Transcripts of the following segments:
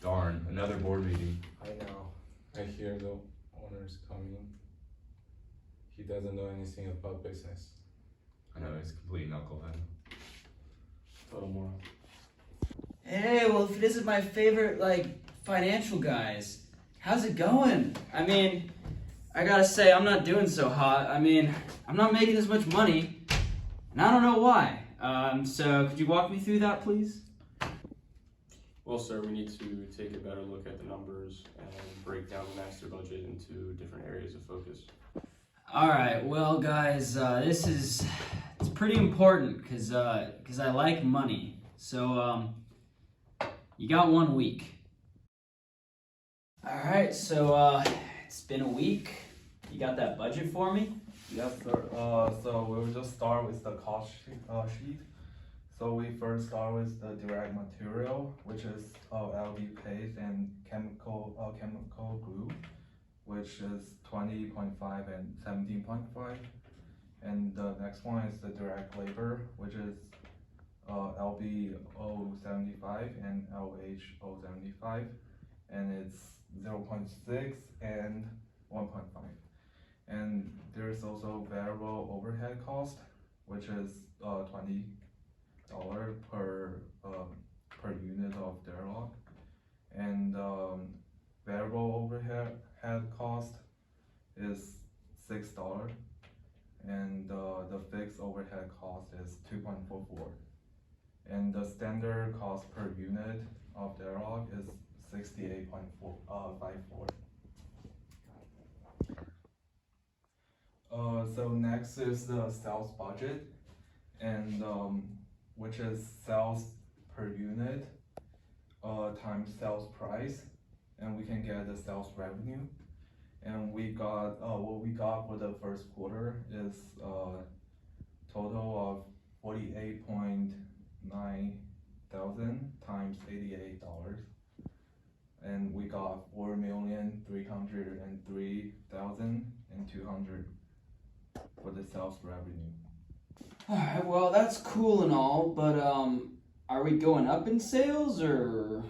Darn, another board meeting. I know. I hear the owner's coming. He doesn't know anything about business. I know, he's a complete knucklehead. Total moron. Hey, well, if this is my favorite, financial guys, how's it going? I mean, I gotta say, I'm not doing so hot. I mean, I'm not making as much money, and I don't know why. So could you walk me through that, please? Well, sir, we need to take a better look at the numbers and break down the master budget into different areas of focus. All right, well, guys, it's pretty important because I like money. So, you got 1 week. All right, so it's been a week. You got that budget for me? Yes, sir. So we'll just start with the cost sheet. So we first start with the direct material, which is LD paste and chemical glue, which is 20.5 and 17.5. And the next one is the direct labor, which is LB 075 and LH 075, and it's 0.6 and 1.5. And there's also variable overhead cost, which is $20 per unit of Derlock, and variable overhead cost is $6, and the fixed overhead cost is 2.44, and the standard cost per unit of Derlock is 68.54. So next is the sales budget, and which is sales per unit times sales price, and we can get the sales revenue. And we got what we got for the first quarter is total of 48.9 thousand times $88, and we got 4,303,200 for the sales revenue. Alright, well, that's cool and all, but, are we going up in sales, or?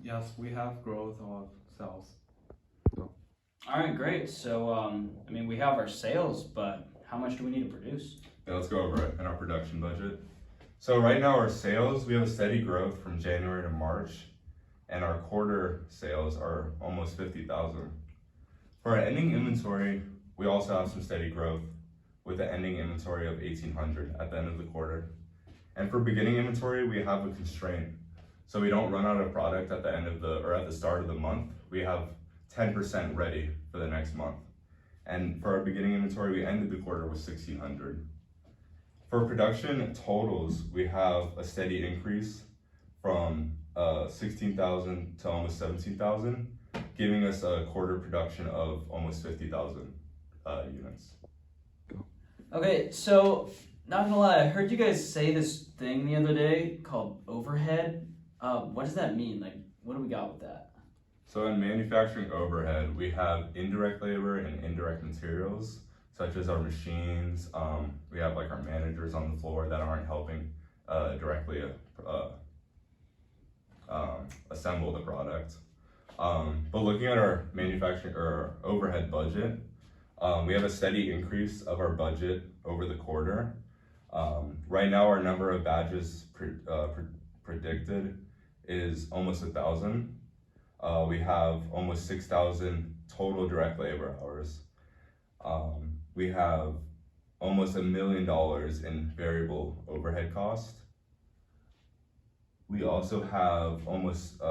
Yes, we have growth of sales. Alright, great. So, we have our sales, but how much do we need to produce? Yeah, let's go over it in our production budget. So right now our sales, we have a steady growth from January to March, and our quarter sales are almost 50,000. For our ending inventory, we also have some steady growth with the ending inventory of 1,800 at the end of the quarter. And for beginning inventory, we have a constraint. So we don't run out of product at the end of at the start of the month. We have 10% ready for the next month. And for our beginning inventory, we ended the quarter with 1,600. For production totals, we have a steady increase from 16,000 to almost 17,000, giving us a quarter production of almost 50,000 units. Okay, so, not gonna lie, I heard you guys say this thing the other day called overhead. What does that mean? What do we got with that? So in manufacturing overhead, we have indirect labor and indirect materials, such as our machines. We have our managers on the floor that aren't helping directly assemble the product. But looking at our manufacturing or overhead budget, we have a steady increase of our budget over the quarter. Right now, our number of badges predicted is almost 1,000. We have almost 6,000 total direct labor hours. We have almost $1 million in variable overhead cost. We also have almost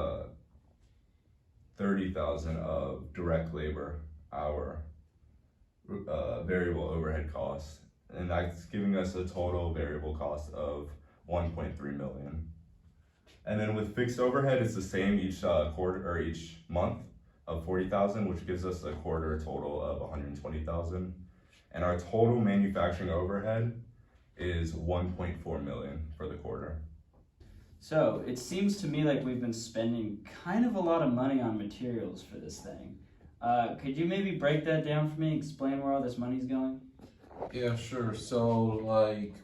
30,000 of direct labor hour variable overhead costs, and that's giving us a total variable cost of 1.3 million. And then with fixed overhead, it's the same each quarter or each month of 40,000, which gives us a quarter total of 120,000. And our total manufacturing overhead is 1.4 million for the quarter. So, it seems to me like we've been spending kind of a lot of money on materials for this thing. Could you maybe break that down for me, explain where all this money's going? Yeah, sure. So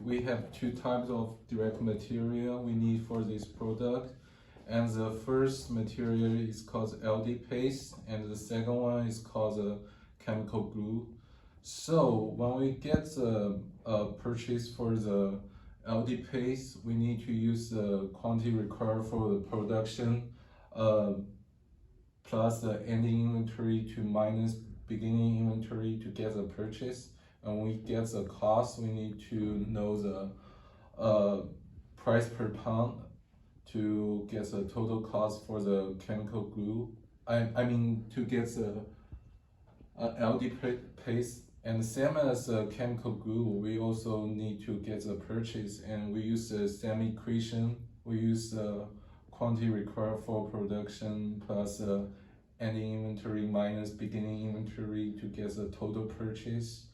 we have two types of direct material we need for this product, And the first material is called LD paste, and the second one is called chemical glue. So when we get the purchase for the LD paste, we need to use the quantity required for the production, plus the ending inventory to minus beginning inventory to get the purchase. And when we get the cost, we need to know the price per pound to get the total cost for the chemical glue. I mean to get the LD paste. And same as the chemical glue, we also need to get the purchase, and we use the same equation. We use the quantity required for production plus ending inventory minus beginning inventory to get the total purchase.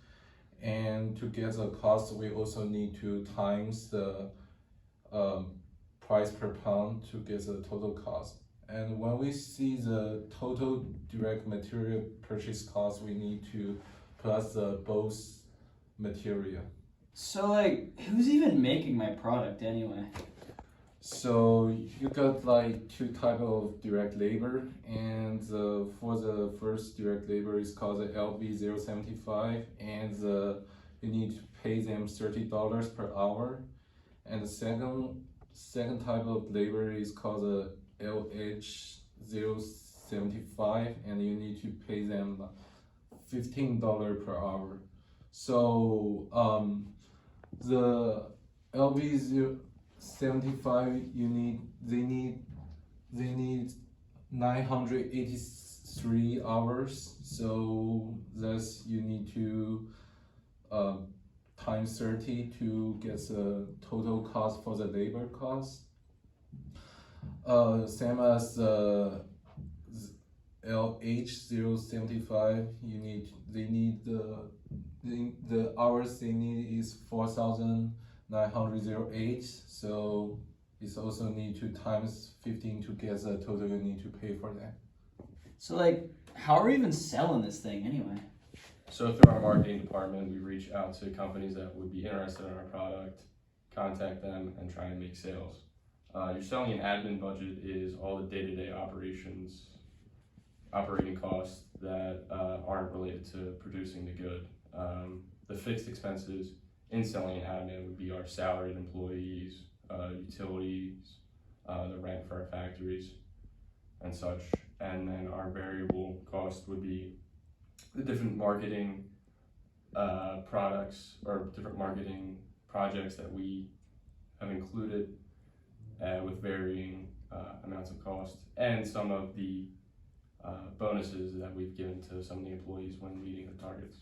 And to get the cost, we also need to times the price per pound to get the total cost. And when we see the total direct material purchase cost, we need to plus both material. So like, who's even making my product anyway? So you got like two type of direct labor, and for the first direct labor is called the LV075, and you need to pay them $30 per hour. And the second type of labor is called the LH075, and you need to pay them $15 per hour. So the LV075 they need 983 hours. So thus you need to times 30 to get the total cost for the labor cost. Same as the LH075, the hours they need is 4,908. So it's also need to times 15 to get the total you need to pay for that. So like, how are we even selling this thing anyway? So through our marketing department, we reach out to companies that would be interested in our product, contact them, and try and make sales. Your selling and admin budget is all the day-to-day operating costs that aren't related to producing the good. The fixed expenses in selling and admin would be our salaried employees, utilities, the rent for our factories, and such. And then our variable cost would be the different marketing products or different marketing projects that we have included with varying amounts of cost, and some of the bonuses that we've given to some of the employees when meeting the targets.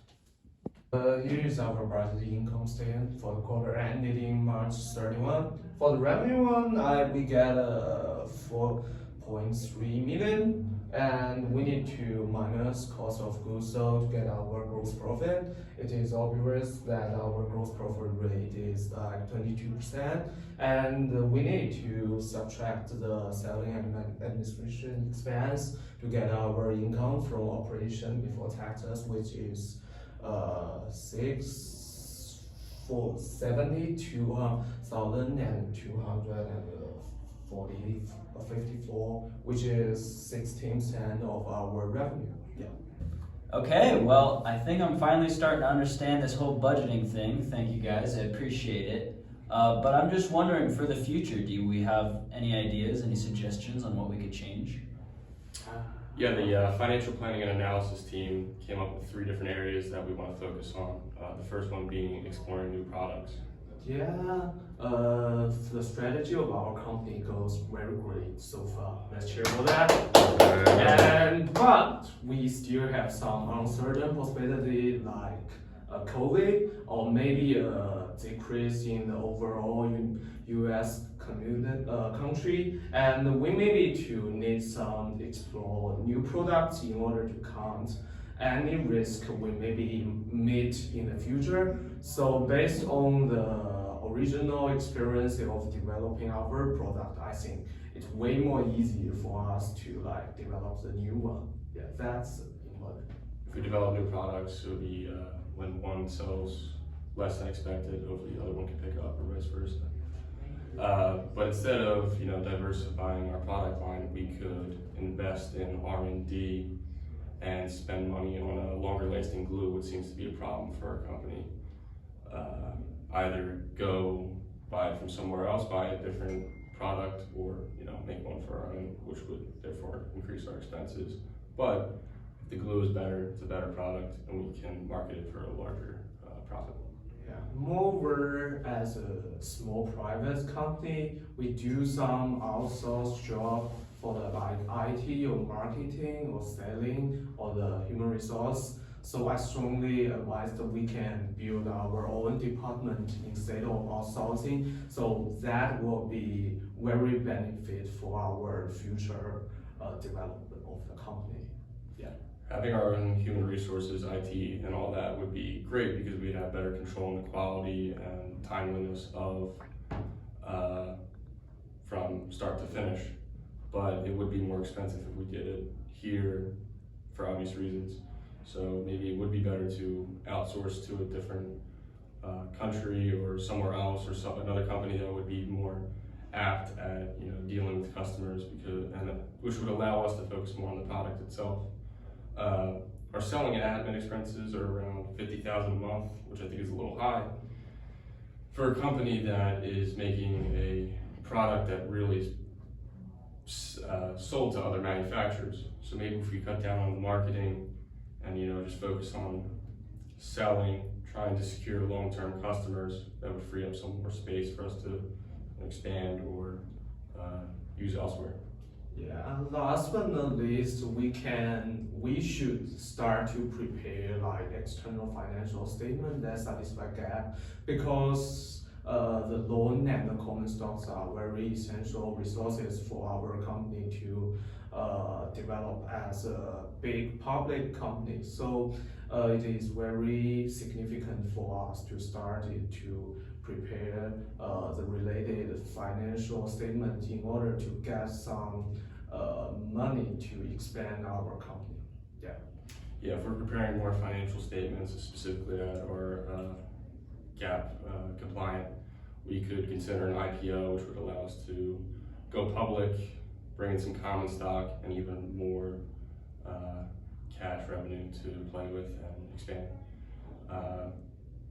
Here is our budget income statement for the quarter ending March 31. For the revenue one, we get 4.3 million, and we need to minus cost of goods sold to get our gross profit. It is obvious that our gross profit rate is like 22%, and we need to subtract the selling and administration expense to get our income from operation before taxes, which is 672,254, which is 16% of our revenue. Yeah. Okay, well, I think I'm finally starting to understand this whole budgeting thing. Thank you guys, I appreciate it. But I'm just wondering, for the future, do we have any ideas, any suggestions on what we could change? Yeah, the financial planning and analysis team came up with 3 different areas that we want to focus on. The first one being exploring new products. Yeah, the strategy of our company goes very great so far. Let's cheer for that. But we still have some uncertain possibility like COVID, or maybe a decrease in the overall U.S. country, and we maybe to need some explore new products in order to count any risk we maybe meet in the future. So based on the original experience of developing our product, I think it's way more easier for us to like develop the new one. Yeah, that's important. If we develop new products, it'll be when one sells less than expected, hopefully the other one can pick up, or vice versa. But instead of diversifying our product line, we could invest in R&D and spend money on a longer lasting glue, which seems to be a problem for our company. Either go buy it from somewhere else, buy a different product, or make one for our own, which would therefore increase our expenses. But if the glue is better, it's a better product, and we can market it for a larger profit. Yeah, moreover, as a small private company, we do some outsourced job for the IT or marketing or selling or the human resource. So I strongly advise that we can build our own department instead of outsourcing. So that will be very benefit for our future development of the company. Having our own human resources, IT, and all that would be great because we'd have better control on the quality and timeliness of from start to finish. But it would be more expensive if we did it here for obvious reasons. So maybe it would be better to outsource to a different country or somewhere else, or another company that would be more apt at dealing with customers, which would allow us to focus more on the product itself. Our selling and admin expenses are around $50,000 a month, which I think is a little high for a company that is making a product that really is sold to other manufacturers. So maybe if we cut down on the marketing and just focus on selling, trying to secure long-term customers, that would free up some more space for us to expand or use elsewhere. Yeah, and last but not least, we should start to prepare like external financial statement that satisfy gap, because the loan and the common stocks are very essential resources for our company to develop as a big public company. So it is very significant for us to start to prepare the related financial statement in order to get some money to expand our company. Yeah, if we're preparing more financial statements, specifically that are GAAP compliant, we could consider an IPO, which would allow us to go public, bring in some common stock, and even more cash revenue to play with and expand.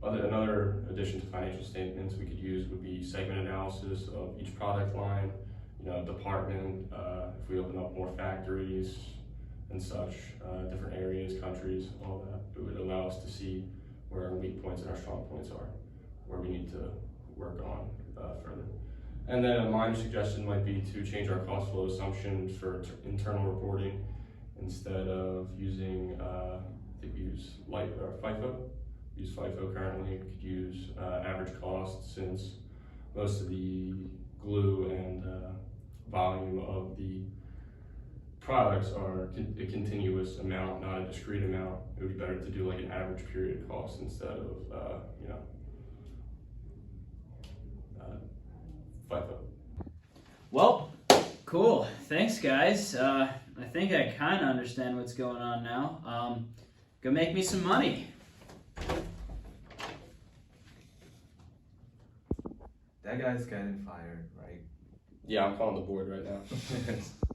Another addition to financial statements we could use would be segment analysis of each product line, department, if we open up more factories and such, different areas, countries, all that. It would allow us to see where our weak points and our strong points are, where we need to work on further. And then a minor suggestion might be to change our cost flow assumptions for internal reporting. Instead of using, I think we use FIFO. We use FIFO currently. We could use average cost, since most of the glue and volume of the products are a continuous amount, not a discrete amount. It would be better to do like an average period cost instead of FIFO. Well, cool. Thanks, guys. I think I kind of understand what's going on now. Go make me some money. That guy's getting fired, right? Yeah, I'm calling the board right now.